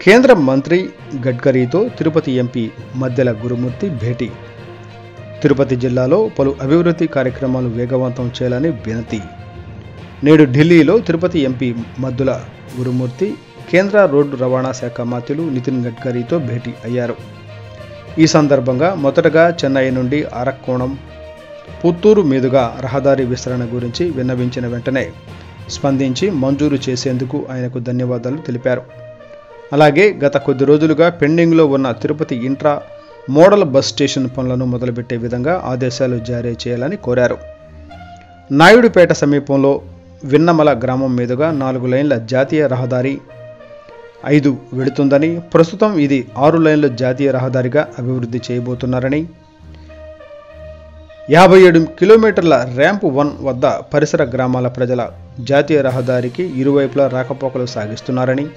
కేంద్ర మంత్రి గడ్కరీతో తిరుపతి ఎంపీ మద్దెల గురుమూర్తి భేటీ. తిరుపతి జిల్లాలో పలు అభివృద్ధి కార్యక్రమాలు వేగవంతం చేయాలని వినతి. నేడు ఢిల్లీలో తిరుపతి ఎంపీ మద్దుల గురుమూర్తి కేంద్ర రోడ్డు రవాణా శాఖ మంత్రులు నితిన్ గడ్కరీతో భేటీ అయ్యారు. ఈ సందర్భంగా మొదటగా చెన్నై నుండి అరక్కోణం, పుత్తూరు మీదుగా రహదారి విస్తరణ గురించి విన్నవించిన వెంటనే స్పందించి మంజూరు చేసేందుకు ఆయనకు ధన్యవాదాలు తెలిపారు. అలాగే గత కొద్ది రోజులుగా పెండింగ్లో ఉన్న Tirupati intra model bus station పనులను మొదలుపెట్టే విధంగా ఆదేశాలు జారీ చేయాలని కోరారు. నాయుడుపేట సమీపంలో విన్నమల గ్రామం మీదుగా 4 లైన్ల జాతీయ రహదారి 5 వెళుతుందని, ప్రస్తుతం ఇది 6 లైన్ల జాతీయ రహదారిగా అభివృద్ధి చేయబోతున్నారని, 57 కిలోమీటర్ల ర్యాంప్ 1 వద్ద పరిసర గ్రామాల ప్రజల జాతీయ రహదారికి ఇరువైపులా రాకపోకలు సాగిస్తున్నారని,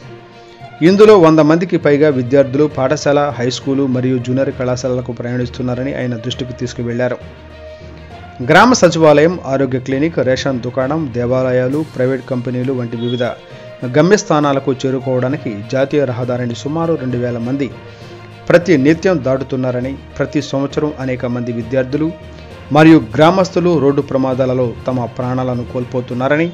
ఇందులో 100 మందికి పైగా విద్యార్థులు పాఠశాల, హైస్కూలు మరియు జూనియర్ కళాశాలలకు ప్రయాణిస్తున్నారని ఆయన దృష్టికి తీసుకువెళ్లారు. గ్రామ సచివాలయం, ఆరోగ్య క్లినిక్, రేషన్ దుకాణం, దేవాలయాలు, ప్రైవేట్ కంపెనీలు వంటి వివిధ గమ్యస్థానాలకు చేరుకోవడానికి జాతీయ రహదారిని సుమారు 2000 మంది ప్రతి నిత్యం దాటుతున్నారని, ప్రతి సంవత్సరం అనేక మంది విద్యార్థులు మరియు గ్రామస్తులు రోడ్డు ప్రమాదాలలో తమ ప్రాణాలను కోల్పోతున్నారని,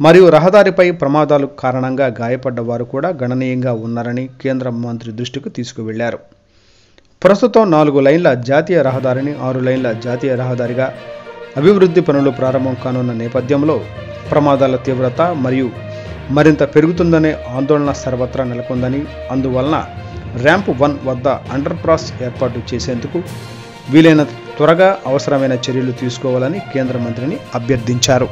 మరియు రహదారిపై ప్రమాదాలు కారణంగా గాయపడ్డ వారు కూడా గణనీయంగా ఉన్నారని కేంద్ర మంత్రి దృష్టికి తీసుకువెళ్లారు. ప్రస్తుతం 4 లైన్ల జాతీయ రహదారిని 6 లైన్ల జాతీయ రహదారిగా అభివృద్ధి పనులు ప్రారంభం కానున్న నేపథ్యంలో ప్రమాదాల తీవ్రత మరియు మరింత పెరుగుతుందనే ఆందోళన సర్వత్రా నెలకొందని, అందువలన ర్యాంప్ 1 వద్ద అండర్ పాస్ ఏర్పాటు చేసేందుకు వీలైనంత త్వరగా అవసరమైన చర్యలు తీసుకోవాలని కేంద్ర మంత్రిని అభ్యర్థించారు.